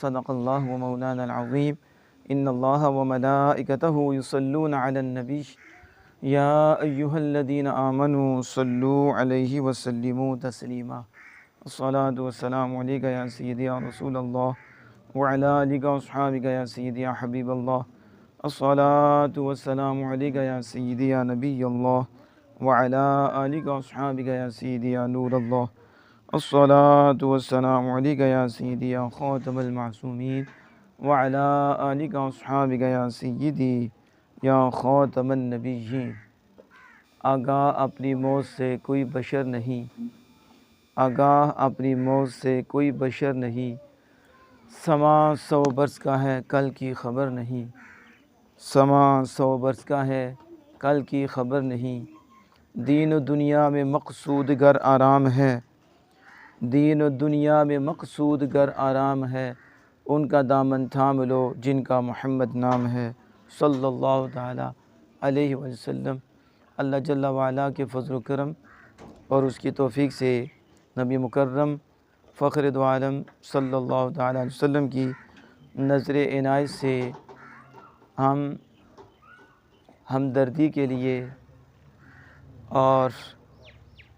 صدق اللہ و مولانا العظیم ان اللہ و ملائکتہ یصلون علی النبی یا ایہا الذین آمنوا صلوا علیہ وسلموا تسلیما الصلاۃ والسلام علیک یا سیدی یا رسول اللہ وعلی آلک و اصحابک یا سیدی یا حبیب اللہ الصلاۃ والسلام علیک یا سیدی یا نبی اللہ وعلی آلک و اصحابک یا سیدی یا نور اللہ الصلاۃ والسلام علیک یا سیدی یا خاتم المعصومین وعلی آلک و اصحابک یا سیدی یا خاتم النبیین۔ آگاہ اپنی موت سے کوئی بشر نہیں، آگاہ اپنی موت سے کوئی بشر نہیں، سما 100 برس کا ہے کل کی خبر نہیں، سما 100 برس کا ہے کل کی خبر نہیں، دین و دنیا میں مقصود گر آرام ہے، دین و دنیا میں مقصود گر آرام ہے، ان کا دامن تھام لو جن کا محمد نام ہے صلی اللہ تعالی علیہ وسلم۔ اللہ جل وعلا کے فضل و کرم اور اس کی توفیق سے نبی مکرم فخر دو عالم صلی اللہ تعالی علیہ وسلم کی نظر عنایت سے ہم ہمدردی کے لیے اور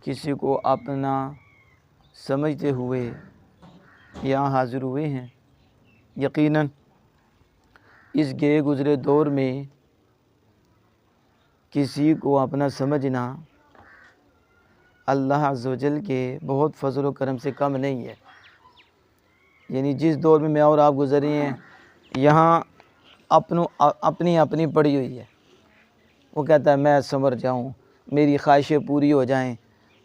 کسی کو اپنا سمجھتے ہوئے یہاں حاضر ہوئے ہیں۔ یقیناً اس گئے گزرے دور میں کسی کو اپنا سمجھنا اللہ عز و جل کے بہت فضل و کرم سے کم نہیں ہے۔ یعنی جس دور میں میں اور آپ گزرے ہیں یہاں اپنی اپنی پڑی ہوئی ہے۔ وہ کہتا ہے میں سنور جاؤں، میری خواہشیں پوری ہو جائیں،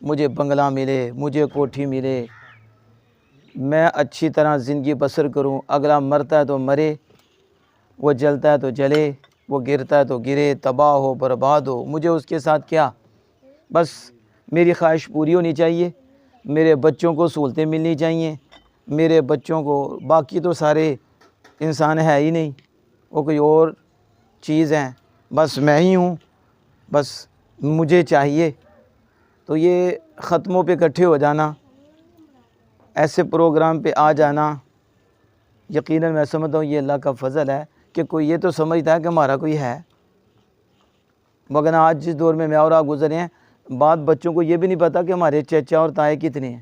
مجھے بنگلہ ملے، مجھے کوٹھی ملے، میں اچھی طرح زندگی بسر کروں، اگلا مرتا ہے تو مرے، وہ جلتا ہے تو جلے، وہ گرتا ہے تو گرے، تباہ ہو برباد ہو، مجھے اس کے ساتھ کیا، بس میری خواہش پوری ہونی چاہیے، میرے بچوں کو سہولتیں ملنی چاہیے، میرے بچوں کو، باقی تو سارے انسان ہے ہی نہیں، وہ کوئی اور چیز ہیں، بس میں ہی ہوں، بس مجھے چاہیے۔ تو یہ ختموں پہ اکٹھے ہو جانا، ایسے پروگرام پہ آ جانا، یقیناً میں سمجھتا ہوں یہ اللہ کا فضل ہے کہ کوئی یہ تو سمجھتا ہے کہ ہمارا کوئی ہے، مگر آج جس دور میں اور آپ گزرے ہیں، بعض بچوں کو یہ بھی نہیں پتہ کہ ہمارے چچا اور تائے کتنے ہیں،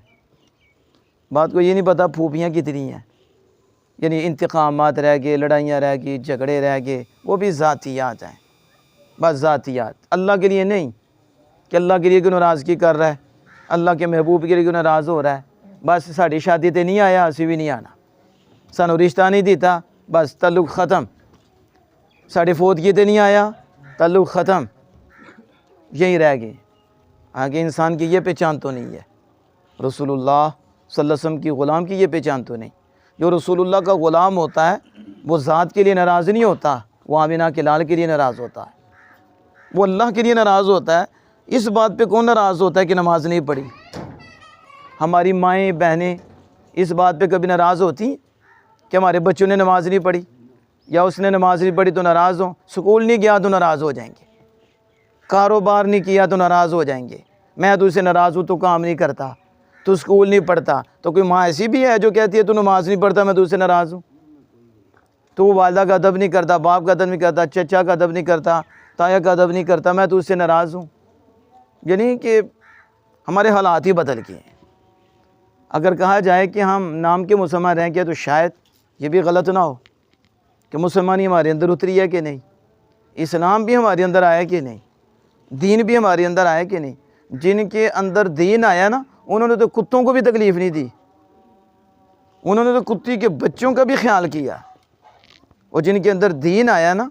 بعض کو یہ نہیں پتہ پھوپھیاں کتنی ہیں، یعنی انتقامات رہ گئے، لڑائیاں رہ گئی، جھگڑے رہ گئے، وہ بھی ذاتیات ہیں، بس ذاتیات، اللہ کے لیے نہیں کہ اللہ کے لیے کیوں ناراضگی کر رہا ہے، اللہ کے محبوب کے لیے کیوں ناراض ہو رہا ہے، بس ساڑی شادی تے نہیں آیا اسی بھی نہیں آنا، سانو رشتہ نہیں دیتا بس تعلق ختم، ساڑے فوتگی تے نہیں آیا تعلق ختم، یہی رہ گئے۔ آگے انسان کی یہ پہچان تو نہیں ہے، رسول اللہ صلی اللہ علیہ وسلم کی غلام کی یہ پہچان تو نہیں۔ جو رسول اللہ کا غلام ہوتا ہے وہ ذات کے لیے ناراض نہیں ہوتا، وہ آمینہ کے لال کے لیے ناراض ہوتا ہے، وہ اللہ کے لیے ناراض ہوتا ہے۔ اس بات پہ کون ناراض ہوتا ہے کہ نماز نہیں پڑھی؟ ہماری مائیں بہنیں اس بات پہ کبھی ناراض ہوتی کہ ہمارے بچوں نے نماز نہیں پڑھی، یا اس نے نماز نہیں پڑھی تو ناراض ہوں، سکول نہیں گیا تو ناراض ہو جائیں گے، کاروبار نہیں کیا تو ناراض ہو جائیں گے، میں تو اسے ناراض ہوں تو کام نہیں کرتا، تو سکول نہیں پڑھتا، تو کوئی ماں ایسی بھی ہے جو کہتی ہے تو نماز نہیں پڑھتا میں تو اسے ناراض ہوں، تو وہ والدہ کا ادب نہیں کرتا، باپ کا ادب نہیں کرتا، چچا کا ادب نہیں کرتا، تایا کا ادب نہیں کرتا، میں تو اس سے ناراض ہوں۔ یعنی کہ ہمارے حالات ہی بدل گئے ہیں۔ اگر کہا جائے کہ ہم نام کے مسلمان رہ گئے تو شاید یہ بھی غلط نہ ہو کہ مسلمانی ہمارے اندر اتری ہے کہ نہیں، اسلام بھی ہمارے اندر آیا کہ نہیں، دین بھی ہمارے اندر آیا کہ نہیں۔ جن کے اندر دین آیا نا انہوں نے تو کتوں کو بھی تکلیف نہیں دی، انہوں نے تو کتی کے بچوں کا بھی خیال کیا، اور جن کے اندر دین آیا نا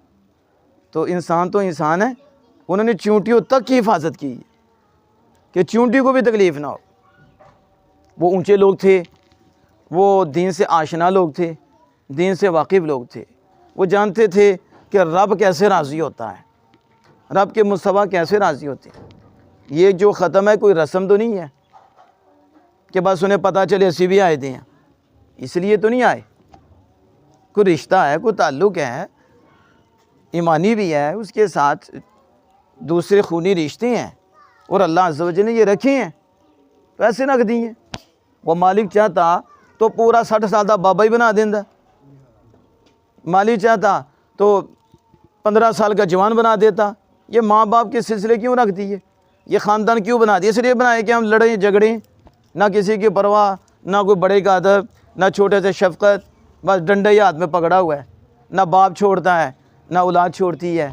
تو انسان ہے، انہوں نے چونٹیوں تک کی حفاظت کی کہ چونٹی کو بھی تکلیف نہ ہو۔ وہ اونچے لوگ تھے، وہ دین سے آشنا لوگ تھے، دین سے واقف لوگ تھے، وہ جانتے تھے کہ رب کیسے راضی ہوتا ہے، رب کے مصطفیٰ کیسے راضی ہوتے ہیں۔ یہ جو ختم ہے کوئی رسم تو نہیں ہے کہ بس انہیں پتہ چلے اسی بھی آئے ہیں، اس لیے تو نہیں آئے، کوئی رشتہ ہے، کوئی تعلق ہے، ایمانی بھی ہے، اس کے ساتھ دوسرے خونی رشتے ہیں، اور اللہ عز و جل نے یہ رکھے ہیں، پیسے رکھ دیے۔ وہ مالک چاہتا تو پورا 60 سال دا بابا ہی بنا دیندا، مالی چاہتا تو 15 سال کا جوان بنا دیتا۔ یہ ماں باپ کے سلسلے کیوں رکھ دیے؟ یہ خاندان کیوں بنا دیے؟ اس لیے بنائے کہ ہم لڑیں جھگڑیں، نہ کسی کی پرواہ، نہ کوئی بڑے کا ادب، نہ چھوٹے سے شفقت، بس ڈنڈا ہی ہاتھ میں پکڑا ہوا ہے، نہ باپ چھوڑتا ہے نہ اولاد چھوڑتی ہے۔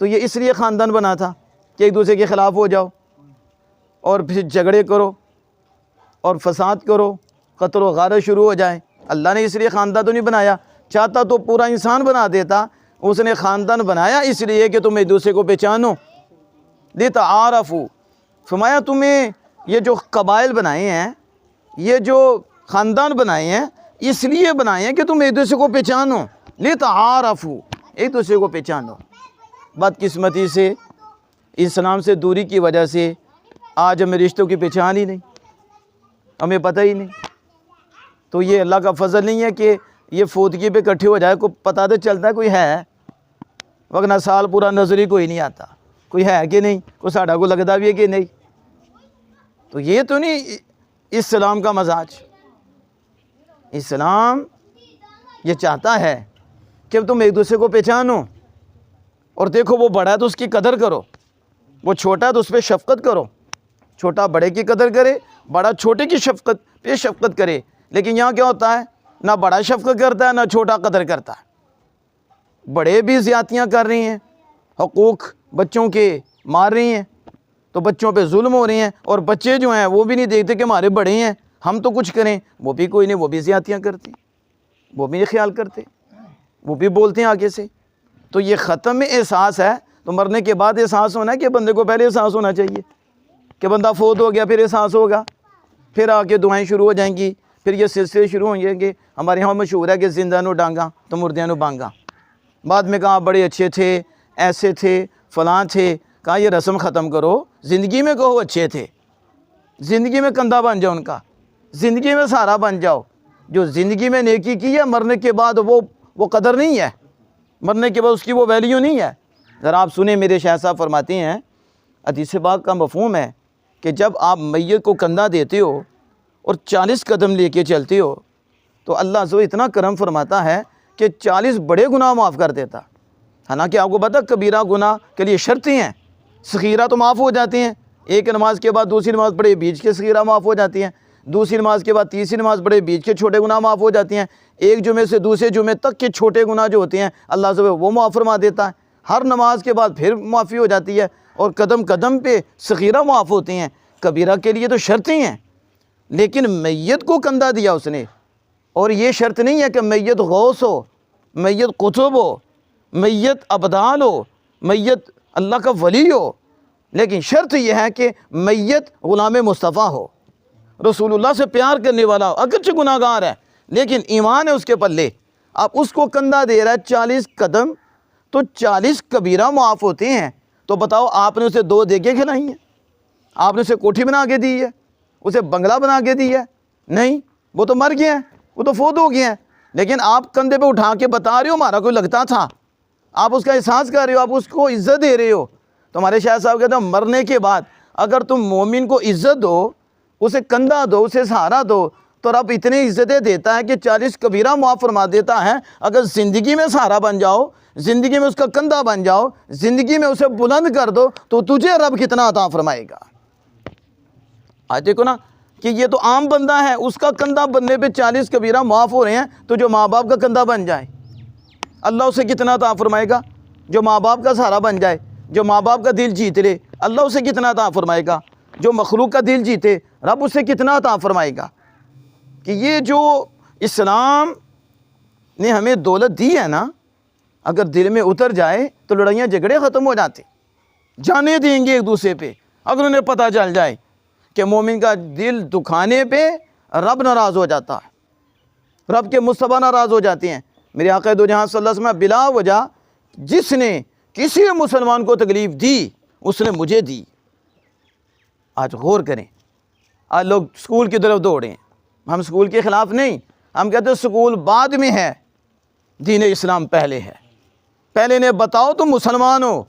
تو یہ اس لیے خاندان بنا تھا کہ ایک دوسرے کے خلاف ہو جاؤ اور پھر جھگڑے کرو اور فساد کرو، قتل و غارت شروع ہو جائے۔ اللہ نے اس لیے خاندان تو نہیں بنایا، چاہتا تو پورا انسان بنا دیتا، اس نے خاندان بنایا اس لیے کہ تم ایک دوسرے کو پہچانو، لتعارفوا۔ فرمایا تمہیں یہ جو قبائل بنائے ہیں، یہ جو خاندان بنائے ہیں، اس لیے بنائے ہیں کہ تم ایک دوسرے کو پہچانو، لتعارفوا، ایک دوسرے کو پہچانو۔ بدقسمتی سے اسلام سے دوری کی وجہ سے آج ہمیں رشتوں کی پہچان ہی نہیں، ہمیں پتہ ہی نہیں۔ تو یہ اللہ کا فضل نہیں ہے کہ یہ فوتگی پہ اکٹھے ہو جائے، کو پتہ تو چلتا ہے کوئی ہے، وگرنہ سال پورا نظر ہی کوئی نہیں آتا، کوئی ہے کہ نہیں، کوئی ساڑھا کو لگتا بھی ہے کہ نہیں۔ تو یہ تو نہیں اسلام کا مزاج۔ اسلام یہ چاہتا ہے کہ تم ایک دوسرے کو پہچانو، اور دیکھو وہ بڑا ہے تو اس کی قدر کرو، وہ چھوٹا ہے تو اس پہ شفقت کرو، چھوٹا بڑے کی قدر کرے، بڑا چھوٹے کی شفقت پہ شفقت کرے۔ لیکن یہاں کیا ہوتا ہے، نہ بڑا شفقت کرتا ہے نہ چھوٹا قدر کرتا ہے۔ بڑے بھی زیادتیاں کر رہی ہیں، حقوق بچوں کے مار رہی ہیں، تو بچوں پہ ظلم ہو رہے ہیں، اور بچے جو ہیں وہ بھی نہیں دیکھتے کہ ہمارے بڑے ہیں ہم تو کچھ کریں، وہ بھی کوئی نہیں، وہ بھی زیادتیاں کرتے ہیں، وہ بھی یہ خیال کرتے، وہ بھی بولتے ہیں آگے سے۔ تو یہ ختم احساس ہے۔ تو مرنے کے بعد احساس ہونا ہے کہ بندے کو پہلے احساس ہونا چاہیے کہ بندہ فوت ہو گیا، پھر احساس ہوگا، پھر آ کے دعائیں شروع ہو جائیں گی، پھر یہ سلسلے شروع ہوں گے۔ ہمارے یہاں مشہور ہے کہ زندہ نو ڈانگا تو مردیاں نو بانگا۔ بعد میں کہا بڑے اچھے تھے، ایسے تھے، فلاں تھے، کہا یہ رسم ختم کرو، زندگی میں کہو اچھے تھے، زندگی میں کندھا بن جاؤ ان کا، زندگی میں سہارا بن جاؤ۔ جو زندگی میں نیکی کی ہے مرنے کے بعد وہ قدر نہیں ہے، مرنے کے بعد اس کی وہ ویلیو نہیں ہے۔ ذرا آپ سنیں، میرے شیخ صاحب فرماتے ہیں، حدیث پاک کا مفہوم ہے کہ جب آپ میت کو کندھا دیتے ہو اور 40 قدم لے کے چلتے ہو تو اللہ سے اتنا کرم فرماتا ہے کہ 40 بڑے گناہ معاف کر دیتا۔ حالانکہ آپ کو پتہ کبیرہ گناہ کے لیے شرطیں ہیں، صغیرہ تو معاف ہو جاتی ہیں، ایک نماز کے بعد دوسری نماز پڑھے بیچ کے صغیرہ معاف ہو جاتی ہیں، دوسری نماز کے بعد تیسری نماز پڑھے بیچ کے چھوٹے گناہ معاف ہو جاتی ہیں، ایک جمعے سے دوسرے جمعے تک کے چھوٹے گناہ جو ہوتے ہیں اللہ سے وہ معاف فرما دیتا ہے، ہر نماز کے بعد پھر معافی ہو جاتی ہے، اور قدم قدم پہ صغیرہ معاف ہوتے ہیں۔ کبیرہ کے لیے تو شرطیں ہیں، لیکن میت کو کندھا دیا اس نے، اور یہ شرط نہیں ہے کہ میت غوث ہو، میت قطب ہو، میت ابدال ہو، میت اللہ کا ولی ہو، لیکن شرط یہ ہے کہ میت غلام مصطفیٰ ہو، رسول اللہ سے پیار کرنے والا ہو، اگرچہ گناہ گار ہے لیکن ایمان ہے اس کے پلے۔ اب اس کو کندھا دے رہا ہے 40 قدم، تو 40 کبیرہ معاف ہوتے ہیں۔ تو بتاؤ آپ نے اسے 2 دیگیں کھلائی ہیں؟ آپ نے اسے کوٹھی بنا کے دی ہے؟ اسے بنگلہ بنا کے دی ہے؟ نہیں، وہ تو مر گیا ہے، وہ تو فوت ہو گیا ہے، لیکن آپ کندھے پہ اٹھا کے بتا رہے ہو ہمارا کوئی لگتا تھا، آپ اس کا احساس کر رہے ہو، آپ اس کو عزت دے رہے ہو۔ تو ہمارے شاہ صاحب کہتے ہیں مرنے کے بعد اگر تم مومن کو عزت دو، اسے کندھا دو، اسے سہارا دو، تو رب اتنی عزتیں دیتا ہے کہ 40 کبیرہ معاف فرما دیتا ہے۔ اگر زندگی میں سہارا بن جاؤ، زندگی میں اس کا کندھا بن جاؤ، زندگی میں اسے بلند کر دو، تو تجھے رب کتنا عطا فرمائے گا۔ آج دیکھو نا کہ یہ تو عام بندہ ہے، اس کا کندھا بننے پہ 40 کبیرہ معاف ہو رہے ہیں، تو جو ماں باپ کا کندھا بن جائے اللہ اسے کتنا عطا فرمائے گا۔ جو ماں باپ کا سہارا بن جائے، جو ماں باپ کا دل جیت لے، اللہ اسے کتنا عطا فرمائے گا۔ جو مخلوق کا دل جیتے، رب اسے کتنا عطا فرمائے گا۔ کہ یہ جو اسلام نے ہمیں دولت دی ہے نا، اگر دل میں اتر جائے تو لڑائیاں جھگڑے ختم ہو جاتے، جانے دیں گے ایک دوسرے پہ۔ اگر انہیں پتہ چل جائے کہ مومن کا دل دکھانے پہ رب ناراض ہو جاتا ہے، رب کے مصطفیٰ ناراض ہو جاتے ہیں۔ میرے آقا دو جہاں صلی اللہ علیہ وسلم بلا وجہ جس نے کسی مسلمان کو تکلیف دی اس نے مجھے دی۔ آج غور کریں، آج لوگ سکول کی طرف دوڑے ہیں۔ ہم سکول کے خلاف نہیں، ہم کہتے ہیں سکول بعد میں ہے، دین اسلام پہلے ہے۔ پہلے نے بتاؤ تم مسلمان ہو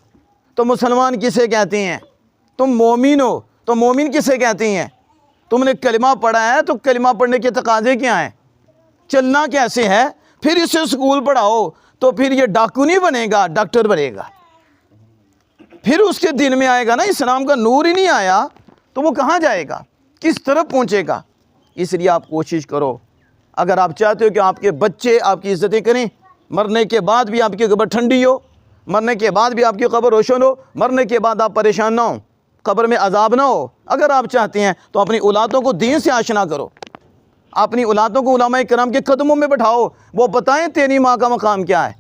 تو مسلمان کسے کہتے ہیں، تم مومن ہو تو مومن کسے کہتے ہیں، تم نے کلمہ پڑھا ہے تو کلمہ پڑھنے کے تقاضے کیا ہیں، چلنا کیسے ہے، پھر اسے سکول پڑھاؤ تو پھر یہ ڈاکو نہیں بنے گا، ڈاکٹر بنے گا۔ پھر اس کے دل میں آئے گا نا اسلام کا نور ہی نہیں آیا تو وہ کہاں جائے گا، کس طرف پہنچے گا؟ اس لیے آپ کوشش کرو، اگر آپ چاہتے ہو کہ آپ کے بچے آپ کی عزتیں کریں، مرنے کے بعد بھی آپ کی قبر ٹھنڈی ہو، مرنے کے بعد بھی آپ کی قبر روشن ہو، مرنے کے بعد آپ پریشان نہ ہوں، قبر میں عذاب نہ ہو، اگر آپ چاہتے ہیں تو اپنی اولادوں کو دین سے آشنا کرو، اپنی اولادوں کو علماء کرام کے قدموں میں بٹھاؤ، وہ بتائیں تیری ماں کا مقام کیا ہے،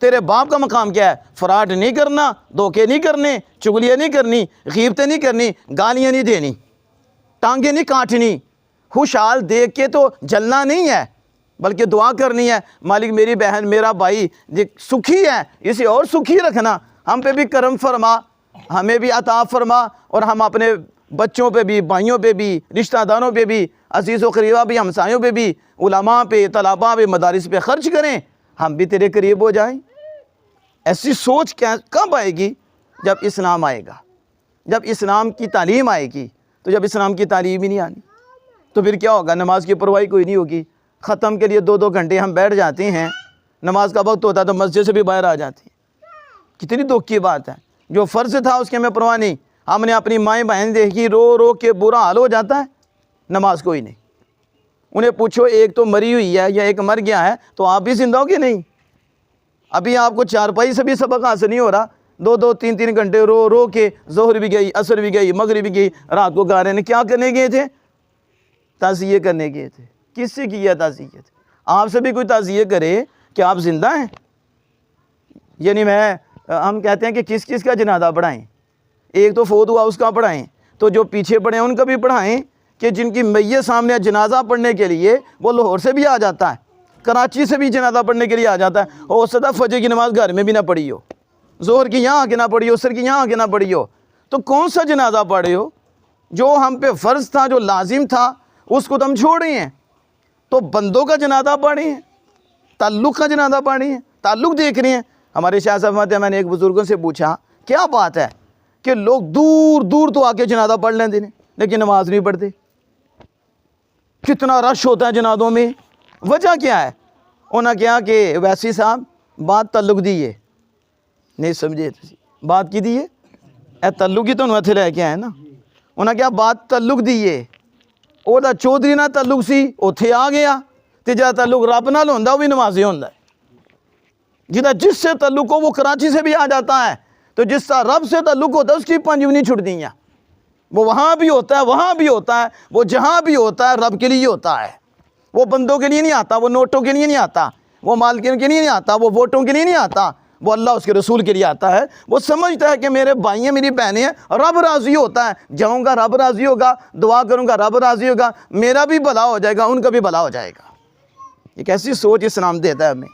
تیرے باپ کا مقام کیا ہے۔ فراڈ نہیں کرنا، دھوکے نہیں کرنے، چغلیاں نہیں کرنی، غیبتیں نہیں کرنی، گالیاں نہیں دینی، ٹانگیں نہیں کاٹنی، خوشحال دیکھ کے تو جلنا نہیں ہے بلکہ دعا کرنی ہے، مالک میری بہن میرا بھائی سکھی ہے، اسے اور سکھی رکھنا، ہم پہ بھی کرم فرما، ہمیں بھی عطا فرما، اور ہم اپنے بچوں پہ بھی، بھائیوں پہ بھی، رشتہ داروں پہ بھی، عزیز و قریبہ بھی، ہمسایوں پہ بھی، علماء پہ، طلباء پہ، مدارس پہ خرچ کریں، ہم بھی تیرے قریب ہو جائیں۔ ایسی سوچ کب آئے گی؟ جب اسلام آئے گا، جب اسلام کی تعلیم آئے گی۔ تو جب اسلام کی تعلیم ہی نہیں آنی تو پھر کیا ہوگا؟ نماز کی پرواہی کوئی نہیں ہوگی، ختم کے لیے 2 گھنٹے ہم بیٹھ جاتے ہیں، نماز کا وقت ہوتا ہے تو مسجد سے بھی باہر آ جاتے ہیں۔ کتنی دکھ کی بات ہے، جو فرض تھا اس کی ہمیں پرواہ نہیں، ہم نے اپنی مائیں بہن دیکھی رو رو کے برا حال ہو جاتا ہے، نماز کوئی نہیں۔ انہیں پوچھو ایک تو مری ہوئی ہے یا ایک مر گیا ہے تو آپ بھی زندہ ہو کہ نہیں؟ ابھی آپ کو چارپائی سے بھی سبق حاصل نہیں ہو رہا، 2 3 گھنٹے رو رو کے، ظہر بھی گئی، عصر بھی گئی، مغرب بھی گئی، رات کو گا رہے ہیں۔ کیا کرنے گئے تھے؟ تعزیے کرنے گئے تھے۔ کس سے کیا تعزیے؟ آپ سے بھی کوئی تعزیے کرے کہ آپ زندہ ہیں؟ یعنی ہم کہتے ہیں کہ کس کس کا جنازہ پڑھائیں، ایک تو فوت ہوا اس کا پڑھائیں، تو جو پیچھے پڑے ہیں ان کا بھی پڑھائیں، کہ جن کی میت سامنے جنازہ پڑھنے کے لیے وہ لاہور سے بھی آ جاتا ہے، کراچی سے بھی جنازہ پڑھنے کے لیے آ جاتا ہے، ہو سکتا ہے فجر کی نماز گھر میں بھی نہ پڑھی ہو، ظہر کی یہاں آ کے نہ پڑھی ہو، عصر کی یہاں آ کے نہ پڑھی ہو، تو کون سا جنازہ پڑھے ہو؟ جو ہم پہ فرض تھا، جو لازم تھا، اس کو تو ہم چھوڑ رہے ہیں، تو بندوں کا جنازہ پڑھے ہیں، تعلق کا جنازہ پڑھے ہیں، تعلق دیکھ رہے ہیں۔ ہمارے شاہ صاحب فرماتے ہیں، میں نے ایک بزرگوں سے پوچھا کیا بات ہے کہ لوگ دور دور تو آ کے جنازہ پڑھ لیتے ہیں لیکن نماز نہیں پڑھتے، کتنا رش ہوتا ہے جنازوں میں، وجہ کیا ہے؟ انہوں نے کہا کہ ویسی صاحب بات تعلق دی ہے، نہیں سمجھے بات کی دی ہے، اے تعلق ہی تو انہوں نے لے کے آئے نا، انہوں نے کہا بات تعلق دی ہے، وہ چودھری نہ تعلق سی اتھے آ گیا، تے جا تعلق رب نال ہوندا وہ بھی نمازی ہوندا ہے، جس سے تعلق ہو وہ کراچی سے بھی آ جاتا ہے، تو جس کا رب سے تعلق ہوتا ہے اس کی پنج بھی نہیں چھٹتی ہیں، وہ وہاں بھی ہوتا ہے، وہاں بھی ہوتا ہے، وہ جہاں بھی ہوتا ہے رب کے لیے ہوتا ہے، وہ بندوں کے لیے نہیں آتا، وہ نوٹوں کے لیے نہیں آتا، وہ مالکین کے لیے نہیں آتا، وہ ووٹوں کے لیے نہیں آتا، وہ اللہ اس کے رسول کے لیے آتا ہے۔ وہ سمجھتا ہے کہ میرے بھائی ہیں، میری بہنیں ہیں، رب راضی ہوتا ہے، جاؤں گا رب راضی ہوگا، دعا کروں گا رب راضی ہوگا، میرا بھی بھلا ہو جائے گا، ان کا بھی بھلا ہو جائے گا۔ ایک ایسی سوچ اسلام دیتا ہے ہمیں،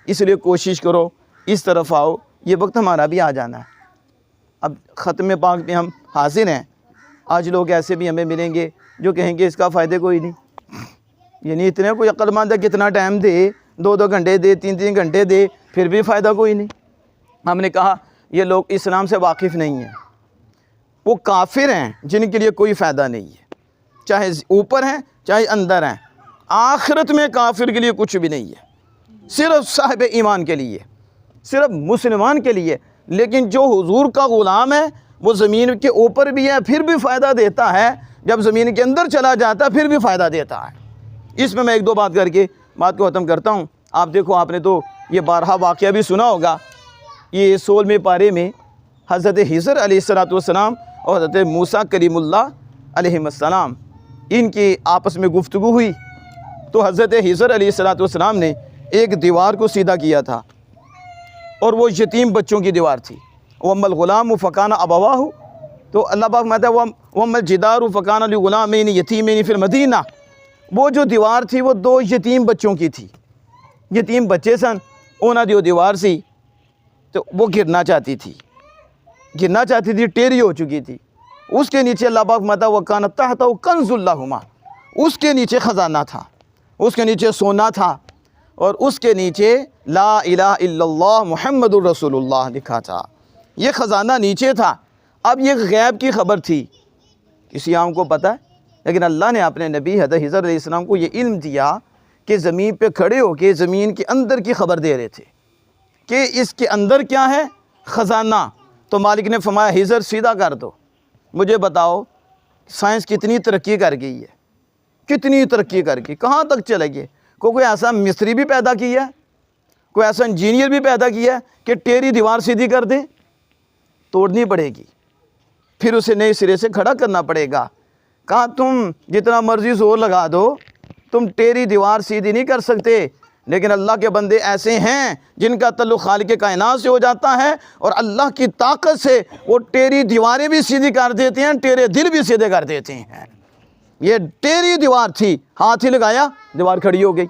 اس لیے کوشش کرو اس طرف آؤ، یہ وقت ہمارا بھی آ جانا ہے۔ اب ختم پاک میں ہم حاضر ہیں، آج لوگ ایسے بھی ہمیں ملیں گے جو کہیں گے اس کا فائدہ کوئی نہیں، یعنی اتنے کوئی عقل مند ہے کتنا ٹائم دے، 2 گھنٹے دے، 3 گھنٹے دے، پھر بھی فائدہ کوئی نہیں۔ ہم نے کہا یہ لوگ اسلام سے واقف نہیں ہیں، وہ کافر ہیں جن کے لیے کوئی فائدہ نہیں ہے، چاہے اوپر ہیں چاہے اندر ہیں، آخرت میں کافر کے لیے کچھ بھی نہیں ہے، صرف صاحب ایمان کے لیے، صرف مسلمان کے لیے۔ لیکن جو حضور کا غلام ہے وہ زمین کے اوپر بھی ہے پھر بھی فائدہ دیتا ہے، جب زمین کے اندر چلا جاتا ہے پھر بھی فائدہ دیتا ہے۔ اس میں 1-2 بات کر کے بات کو ختم کرتا ہوں۔ آپ دیکھو، آپ نے تو یہ بارہا واقعہ بھی سنا ہوگا، یہ 16ویں پارے میں حضرت خضر علیہ السلام اور حضرت موسیٰ کلیم اللہ علیہ السلام ان کی آپس میں گفتگو ہوئی، تو حضرت خضر علیہ السلام نے ایک دیوار کو سیدھا کیا تھا، اور وہ یتیم بچوں کی دیوار تھی۔ وَأَمَّا الْغُلَامُ فَكَانَ أَبَوَاهُ، تو اللہ پاک کہتا ہے وَأَمَّا الْجِدَارُ فَكَانَ لِغُلَامَيْنِ يَتِيمَيْنِ فِي الْمَدِينَةِ، وہ جو دیوار تھی وہ 2 یتیم بچوں کی تھی، یتیم بچے سن، انہاں دی دیوار سی تو وہ گرنا چاہتی تھی، ٹیڑھی ہو چکی تھی۔ اس کے نیچے اللہ پاک کہتا ہے وَكَانَ تَحْتَهُ كَنْزٌ لَهُمَا، اس کے نیچے خزانہ تھا، اس کے نیچے سونا تھا، اور اس کے نیچے لا الہ الا اللہ محمد الرسول اللہ لکھا تھا، یہ خزانہ نیچے تھا۔ اب یہ غیب کی خبر تھی، کسی عام کو پتہ ہے، لیکن اللہ نے اپنے نبی حضرت خضر علیہ السلام کو یہ علم دیا کہ زمین پہ کھڑے ہو کے زمین کے اندر کی خبر دے رہے تھے، کہ اس کے اندر کیا ہے؟ خزانہ۔ تو مالک نے فرمایا ہجر سیدھا کر دو، مجھے بتاؤ سائنس کتنی ترقی کر گئی ہے، کتنی ترقی کر گئی، کہاں تک چلے گئے؟ کوئی ایسا مستری بھی پیدا کیا ہے، کوئی ایسا انجینئر بھی پیدا کیا ہے کہ ٹیڑھی دیوار سیدھی کر دے؟ توڑنی پڑے گی، پھر اسے نئے سرے سے کھڑا کرنا پڑے گا۔ کہاں تم جتنا مرضی زور لگا دو، تم ٹیڑھی دیوار سیدھی نہیں کر سکتے۔ لیکن اللہ کے بندے ایسے ہیں جن کا تعلق خالق کائنات سے ہو جاتا ہے، اور اللہ کی طاقت سے وہ ٹیڑھی دیواریں بھی سیدھی کر دیتے ہیں، ٹیڑھے دل بھی سیدھے کر دیتے ہیں۔ یہ ٹیڑھی دیوار تھی، ہاتھ ہی لگایا دیوار کھڑی ہو گئی۔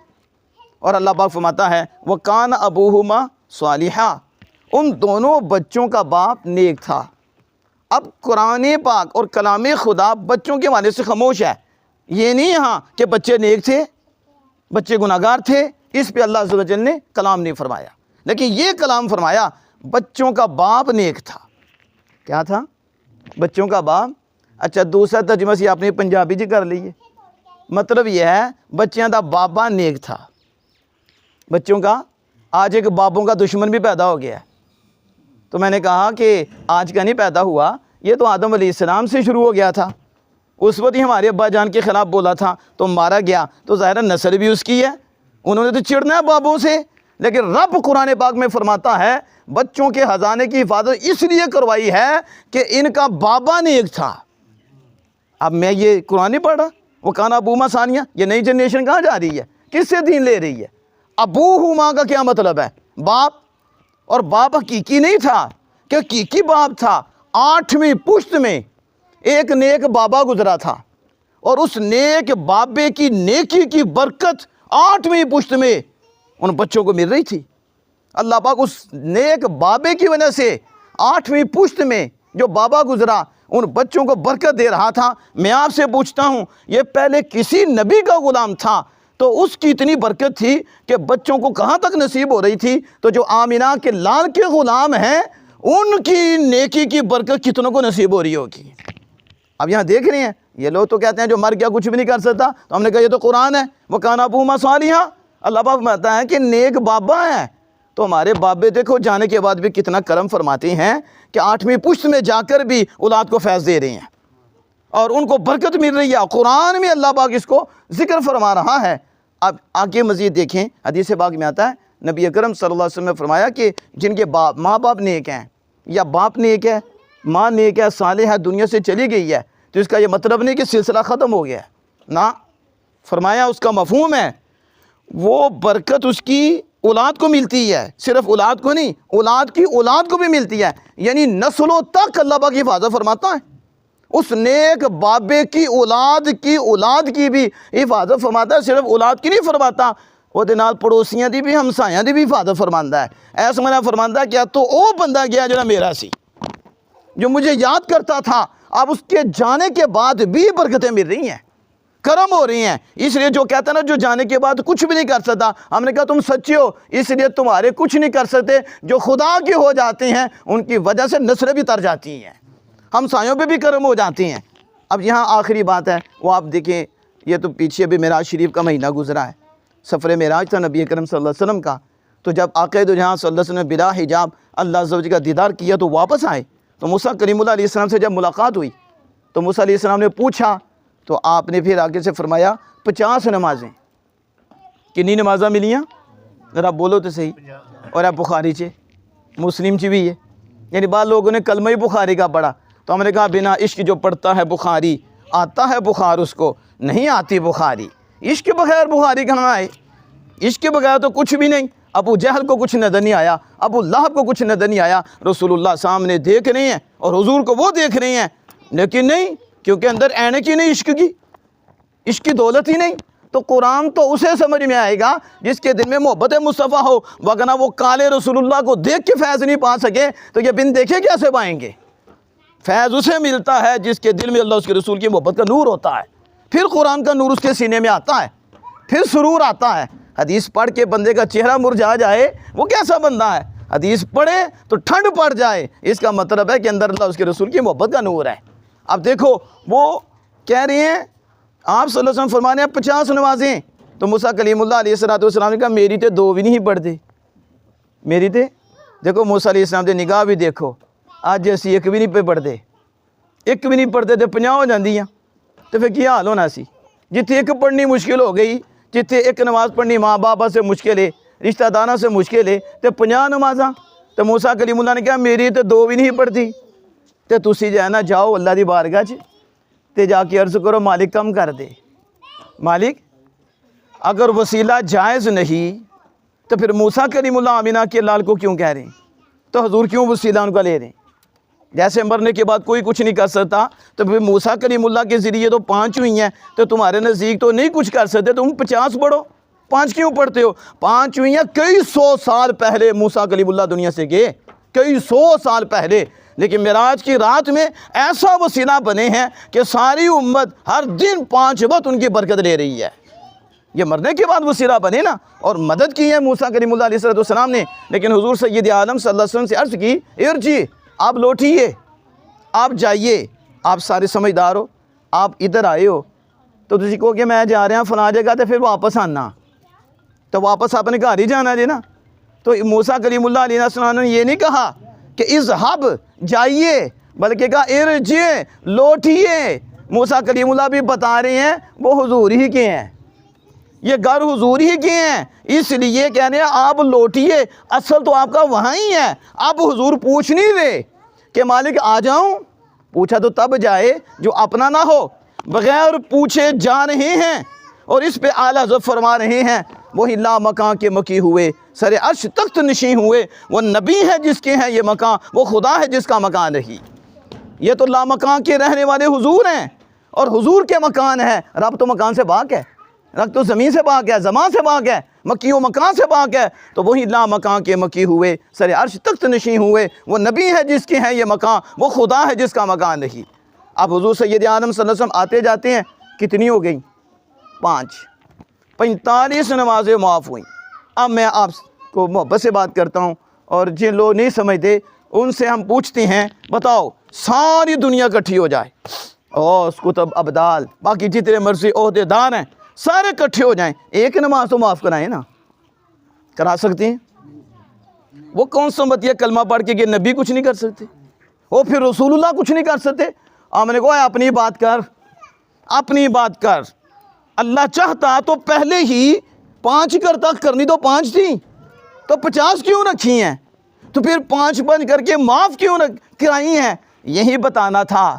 اور اللہ پاک فرماتا ہے وَكَانَ أَبُوهُمَا صَالِحًا، ان دونوں بچوں کا باپ نیک تھا۔ اب قرآن پاک اور کلام خدا بچوں کے حوالے سے خاموش ہے، یہ نہیں یہاں کہ بچے نیک تھے، بچے گناہگار تھے، اس پہ اللہ عز و جل نے کلام نہیں فرمایا، لیکن یہ کلام فرمایا بچوں کا باپ نیک تھا۔ کیا تھا؟ بچوں کا باپ۔ اچھا دوسرا ترجمہ سے آپ نے پنجابی جی کر لیے، مطلب یہ ہے بچیاں دا بابا نیک تھا۔ بچوں کا آج ایک بابوں کا دشمن بھی پیدا ہو گیا ہے۔ تو میں نے کہا کہ آج کا نہیں پیدا ہوا، یہ تو آدم علیہ السلام سے شروع ہو گیا تھا، اس وقت ہی ہمارے ابا جان کے خلاف بولا تھا تو مارا گیا، تو ظاہر نسل بھی اس کی ہے، انہوں نے تو چڑنا ہے بابوں سے۔ لیکن رب قرآن پاک میں فرماتا ہے بچوں کے خزانے کی حفاظت اس لیے کروائی ہے کہ ان کا بابا نیک تھا۔ اب میں یہ قرآن نہیں پڑھ رہا، وَكَانَ أَبُوهُمَا صَالِحًا، یہ نئی جنریشن کہاں جا رہی ہے، کس سے دین لے رہی ہے؟ ابوہما کا کیا مطلب ہے؟ باپ، اور باپ حقیقی نہیں تھا کہ حقیقی باپ تھا۔ 8ویں پشت میں ایک نیک بابا گزرا تھا، اور اس نیک بابے کی نیکی کی برکت 8ویں پشت میں ان بچوں کو مل رہی تھی۔ اللہ پاک اس نیک بابے کی وجہ سے 8ویں پشت میں جو بابا گزرا ان بچوں کو برکت دے رہا تھا۔ میں آپ سے پوچھتا ہوں یہ پہلے کسی نبی کا غلام تھا تو اس کی اتنی برکت تھی کہ بچوں کو کہاں تک نصیب ہو رہی تھی، تو جو آمینہ کے لال کے غلام ہیں ان کی نیکی کی برکت کتنوں کو نصیب ہو رہی ہوگی۔ اب یہاں دیکھ رہے ہیں یہ لوگ تو کہتے ہیں جو مر گیا کچھ بھی نہیں کر سکتا، تو ہم نے کہا یہ تو قرآن ہے، وَكَانَ أَبُوهُمَا صَالِحًا۔ اللہ پاک فرماتا ہے کہ نیک بابا ہیں، تو ہمارے بابے دیکھو جانے کے بعد بھی کتنا کرم فرماتے ہیں کہ 8ویں پشت میں جا کر بھی اولاد کو فیض دے رہے ہیں اور ان کو برکت مل رہی ہے۔ قرآن میں اللہ پاک اس کو ذکر فرما رہا ہے۔ اب آگے مزید دیکھیں، حدیث پاک میں آتا ہے نبی اکرم صلی اللہ علیہ وسلم نے فرمایا کہ جن کے ماں باپ نیک ہیں، یا باپ نیک ہے، ماں نیک ہے، صالح ہے، دنیا سے چلی گئی ہے، تو اس کا یہ مطلب نہیں کہ سلسلہ ختم ہو گیا ہے، نہ، فرمایا اس کا مفہوم ہے وہ برکت اس کی اولاد کو ملتی ہے، صرف اولاد کو نہیں، اولاد کی اولاد کو بھی ملتی ہے، یعنی نسلوں تک اللہ پاک کی حفاظت فرماتا ہے۔ اس نیک بابے کی اولاد کی بھی حفاظت فرماتا ہے، صرف اولاد کی نہیں فرماتا، وہ نال پڑوسیاں دی بھی، ہمسایاں دی بھی حفاظت فرماتا ہے۔ ایسا میں فرماتا ہے کیا تو وہ بندہ گیا جو میرا سی، جو مجھے یاد کرتا تھا، اب اس کے جانے کے بعد بھی برکتیں مل رہی ہیں، کرم ہو رہی ہیں۔ اس لیے جو کہتا ہے نا جو جانے کے بعد کچھ بھی نہیں کر سکتا، ہم نے کہا تم سچے ہو، اس لیے تمہارے کچھ نہیں کر سکتے، جو خدا کے ہو جاتے ہیں ان کی وجہ سے نسلیں بھی تر جاتی ہیں، ہمسایوں پہ بھی کرم ہو جاتی ہیں۔ اب یہاں آخری بات ہے وہ آپ دیکھیں، یہ تو پیچھے بھی معراج شریف کا مہینہ گزرا ہے، سفر معراج تھا نبی کرم صلی اللہ علیہ وسلم کا، تو جب آقا دو جہاں صلی اللہ علیہ وسلم نے بلا حجاب اللہ عز و جل کا دیدار کیا تو واپس آئے، تو موسیٰ کلیم اللہ علیہ السلام سے جب ملاقات ہوئی تو موسیٰ علیہ السلام نے پوچھا، تو آپ نے پھر آگے سے فرمایا 50 نمازیں، کنی نمازیں ملیاں ذرا بولو تو صحیح، اور آپ بخاری چے مسلم چی بھی ہے، یعنی بعض لوگوں نے کلمہ ہی بخاری کا پڑھا، تو ہم نے کہا بنا عشق جو پڑھتا ہے بخاری آتا ہے بخار اس کو نہیں آتی بخاری، عشق کے بغیر بخاری کہاں آئے، عشق کے بغیر تو کچھ بھی نہیں۔ ابو جہل کو کچھ نظر نہیں آیا، ابو لہب کو کچھ نظر نہیں آیا، رسول اللہ سامنے دیکھ رہے ہیں اور حضور کو وہ دیکھ رہے ہیں، لیکن نہیں، کیونکہ اندر اینک ہی نہیں عشق کی دولت ہی نہیں۔ تو قرآن تو اسے سمجھ میں آئے گا جس کے دل میں محبت مصطفیٰ ہو، وگرنہ وہ کالے رسول اللہ کو دیکھ کے فیض نہیں پا سکے تو یہ بن دیکھے کیسے پائیں گے؟ فیض اسے ملتا ہے جس کے دل میں اللہ اس کے رسول کی محبت کا نور ہوتا ہے، پھر قرآن کا نور اس کے سینے میں آتا ہے، پھر سرور آتا ہے۔ حدیث پڑھ کے بندے کا چہرہ مرجھا جائے وہ کیسا بندہ ہے؟ حدیث پڑھے تو ٹھنڈ پڑ جائے، اس کا مطلب ہے کہ اندر اللہ اس کے رسول کی محبت کا نور ہے۔ اب دیکھو وہ کہہ رہے ہیں آپ صلی اللہ علیہ وسلم فرمانے ہیں 50 نمازیں، تو موسیٰ کلیم اللہ علیہ السلام نے کہا میری تے 2 بھی نہیں پڑھ دے، میری تے دیکھو موسیٰ علیہ السلام دے نگاہ بھی دیکھو، آج اسی ایک بھی نہیں پہ پڑھتے، ایک بھی نہیں پڑھتے تے 50 ہو جاندیاں، تو پھر کیا حال ہونا سی؟ جتھے ایک پڑھنی مشکل ہو گئی، جتھے ایک نماز پڑھنی ماں باپ سے مشکل ہے، رشتہ داراں سے مشکل ہے، تے 50 نمازاں۔ تو موسیٰ کلیم اللہ نے کہا میری تو 2 بھی نہیں پڑھتی، تے تسی جو ہے نا جاؤ اللہ دی بارگاہ چ تے جا کے عرض کرو مالک کم کر دے۔ مالک اگر وسیلہ جائز نہیں تو پھر موسیٰ کلیم اللہ آمینہ کے لال کو کیوں کہہ رہے ہیں؟ تو حضور کیوں وسیلہ ان کا لے رہے ہیں؟ جیسے مرنے کے بعد کوئی کچھ نہیں کر سکتا، تو پھر موسیٰ کلیم اللہ کے ذریعے تو 5 ہوئی ہیں، تو تمہارے نزدیک تو نہیں کچھ کر سکتے، تم 50 پڑھو، 5 کیوں پڑھتے ہو؟ 5 ہوئی ہیں کئی 100 سال پہلے موسیٰ کلیم اللہ دنیا سے گئے، کئی 100 سال پہلے، لیکن معراج کی رات میں ایسا وسیلہ بنے ہیں کہ ساری امت ہر دن 5 وقت ان کی برکت لے رہی ہے۔ یہ مرنے کے بعد وسیلہ بنے نا، اور مدد کی ہے موسیٰ کلیم اللہ علیہ السلام نے، لیکن حضور سید عالم صلی اللہ علیہ وسلم سے عرض کی ارجی، آپ لوٹیے، آپ جائیے، آپ سارے سمجھدار ہو، آپ ادھر آئے ہو تو تسی کہو کہ میں جا رہا ہوں فلاں جگہ تے پھر واپس آنا، تو واپس اپنے گھر ہی جانا جی نا۔ تو موسیٰ کلیم اللہ علیہ السلام نے یہ نہیں کہا کہ اذهب جائیے، بلکہ کہا ارجع لوٹیے۔ موسیٰ کلیم اللہ بھی بتا رہے ہیں وہ حضور ہی کے ہیں، یہ گھر حضور ہی کے ہیں، اس لیے کہہ رہے ہیں آپ لوٹیے، اصل تو آپ کا وہاں ہی ہے۔ اب حضور پوچھ نہیں رہے کہ مالک آ جاؤں، پوچھا تو تب جائے جو اپنا نہ ہو، بغیر پوچھے جا رہے ہیں، اور اس پہ اعلیٰ حضرت فرما رہے ہیں وہی لا مکان کے مکی ہوئے، سر عرش تخت نشین ہوئے، وہ نبی ہے جس کے ہیں یہ مکان، وہ خدا ہے جس کا مکان نہیں۔ یہ تو لا مکان کے رہنے والے حضور ہیں، اور حضور کے مکان ہے۔ رب تو مکان سے پاک ہے، رب تو زمین سے پاک ہے، زمان سے پاک ہے، مکی و مکان سے پاک ہے، تو وہی لا مکان کے مکی ہوئے، سر عرش تخت نشین ہوئے، وہ نبی ہے جس کے ہیں یہ مکان، وہ خدا ہے جس کا مکان نہیں۔ اب حضور سید عالم صلی اللہ علیہ وسلم آتے جاتے ہیں، کتنی ہو گئیں؟ 45 نمازیں معاف ہوئیں۔ اب میں آپ کو محبت سے بات کرتا ہوں، اور جن لوگ نہیں سمجھتے ان سے ہم پوچھتے ہیں بتاؤ ساری دنیا اکٹھی ہو جائے، اور کتب ابدال باقی جتنے مرضی عہدے دار ہیں سارے اکٹھے ہو جائیں، ایک نماز تو معاف کرائیں نا، کرا سکتے ہیں؟ وہ کون سمجھتی کلمہ پڑھ کے کہ نبی کچھ نہیں کر سکتے، وہ پھر رسول اللہ کچھ نہیں کر سکتے؟ ہم نے کہا اپنی بات کر، اپنی بات کر۔ اللہ چاہتا تو پہلے ہی 5 کرتا، کرنی تو 5 تھی، تو 50 کیوں رکھی ہیں؟ تو پھر 5 بن کر کے معاف کیوں کرائی ہیں؟ یہی بتانا تھا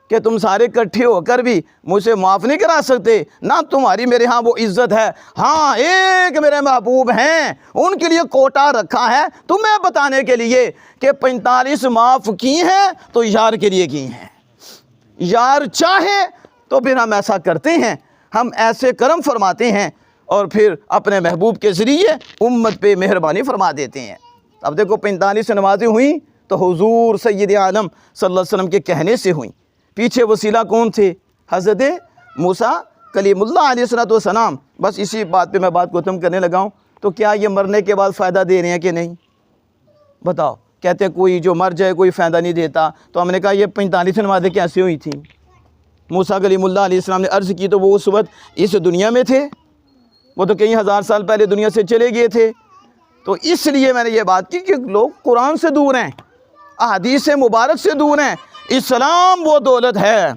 کہ تم سارے اکٹھے ہو کر بھی مجھ سے معاف نہیں کرا سکتے، نہ تمہاری میرے ہاں وہ عزت ہے۔ ہاں ایک میرے محبوب ہیں، ان کے لیے کوٹا رکھا ہے تمہیں بتانے کے لیے کہ 45 معاف کی ہیں تو یار کے لیے کی ہیں، یار چاہے تو پھر ہم ایسا کرتے ہیں، ہم ایسے کرم فرماتے ہیں، اور پھر اپنے محبوب کے ذریعے امت پہ مہربانی فرما دیتے ہیں۔ اب دیکھو 45 نمازیں ہوئیں تو حضور سید عالم صلی اللہ علیہ وسلم کے کہنے سے ہوئیں۔ پیچھے وسیلہ کون تھے؟ حضرت موسیٰ کلیم اللہ علیہ السلام۔ بس اسی بات پہ میں بات کو ختم کرنے لگا ہوں۔ تو کیا یہ مرنے کے بعد فائدہ دے رہے ہیں کہ نہیں؟ بتاؤ، کہتے ہیں کوئی جو مر جائے کوئی فائدہ نہیں دیتا، تو ہم نے کہا یہ 45 نمازیں کیسے ہوئی تھیں؟ موسیٰ کلیم اللہ علیہ السلام نے عرض کی تو وہ اس وقت اس دنیا میں تھے، وہ تو کئی 1000 سال پہلے دنیا سے چلے گئے تھے۔ تو اس لیے میں نے یہ بات کی کہ لوگ قرآن سے دور ہیں، احادیث مبارک سے دور ہیں۔ اسلام وہ دولت ہے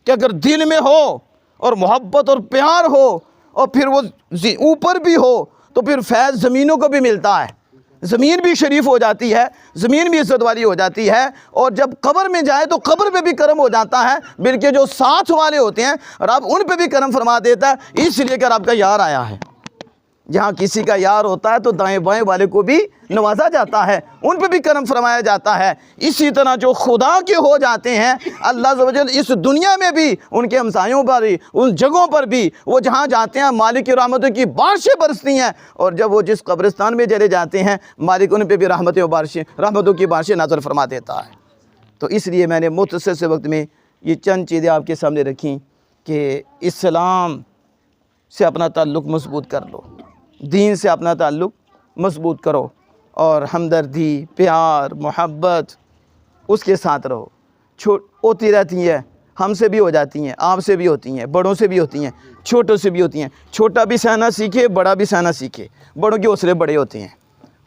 کہ اگر دل میں ہو اور محبت اور پیار ہو، اور پھر وہ اوپر بھی ہو، تو پھر فیض زمینوں کو بھی ملتا ہے، زمین بھی شریف ہو جاتی ہے، زمین بھی عزت والی ہو جاتی ہے، اور جب قبر میں جائے تو قبر پہ بھی کرم ہو جاتا ہے، بلکہ جو ساتھ والے ہوتے ہیں رب ان پہ بھی کرم فرما دیتا ہے، اس لیے کہ رب کا یار آیا ہے۔ جہاں کسی کا یار ہوتا ہے تو دائیں بائیں والے کو بھی نوازا جاتا ہے، ان پہ بھی کرم فرمایا جاتا ہے۔ اسی طرح جو خدا کے ہو جاتے ہیں اللہ عز و جل اس دنیا میں بھی ان کے ہمسایوں پر بھی، ان جگہوں پر بھی وہ جہاں جاتے ہیں مالک کی رحمتوں کی بارشیں برستی ہیں، اور جب وہ جس قبرستان میں چلے جاتے ہیں مالک ان پہ بھی رحمتوں کی بارشیں نازل فرما دیتا ہے۔ تو اس لیے میں نے مختصر سے وقت میں یہ چند چیزیں آپ کے سامنے رکھیں کہ اسلام سے اپنا تعلق مضبوط کر لو، دین سے اپنا تعلق مضبوط کرو، اور ہمدردی، پیار، محبت اس کے ساتھ رہو۔ ہوتی رہتی ہیں، ہم سے بھی ہو جاتی ہیں، آپ سے بھی ہوتی ہیں، بڑوں سے بھی ہوتی ہیں، چھوٹوں سے بھی ہوتی ہیں۔ چھوٹا بھی سہنا سیکھے، بڑا بھی سہنا سیکھے، بڑوں کے حوصلے بڑے ہوتے ہیں،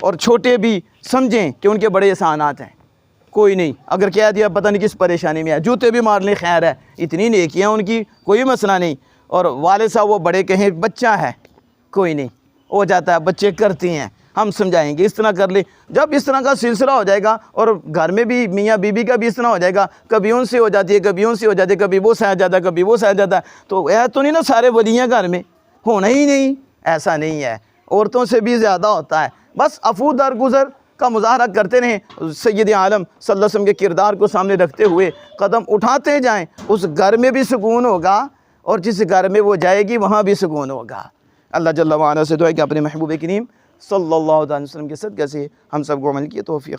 اور چھوٹے بھی سمجھیں کہ ان کے بڑے احسانات ہیں. کوئی نہیں، اگر کہہ دیا پتہ نہیں کس پریشانی میں ہے، جوتے بھی مار لیں خیر ہے، اتنی نیکیاں ان کی، کوئی مسئلہ نہیں. اور والد صاحب وہ بڑے کہیں بچہ ہے، کوئی نہیں، ہو جاتا ہے، بچے کرتے ہیں، ہم سمجھائیں گے اس طرح کر لیں. جب اس طرح کا سلسلہ ہو جائے گا اور گھر میں بھی میاں بیوی کا بھی اس طرح ہو جائے گا، کبھی ان سے ہو جاتی ہے، کبھی ان سے ہو جاتی ہے، کبھی وہ سہ جاتا ہے، کبھی وہ سہ جاتا ہے، تو یہ تو نہیں نا سارے ولیاں گھر میں ہونا ہی نہیں، ایسا نہیں ہے، عورتوں سے بھی زیادہ ہوتا ہے. بس عفو درگزر کا مظاہرہ کرتے رہیں، سید عالم صلی اللہ علیہ وسلم کے کردار کو سامنے رکھتے ہوئے قدم اٹھاتے جائیں، اس گھر میں بھی سکون ہوگا اور جس گھر میں وہ جائے گی وہاں بھی سکون ہوگا. اللہ جل وعلا سے دعا ہے کہ اپنے محبوب کریم صلی اللہ علیہ وسلم کے صدقے سے ہم سب کو عمل کی توفیق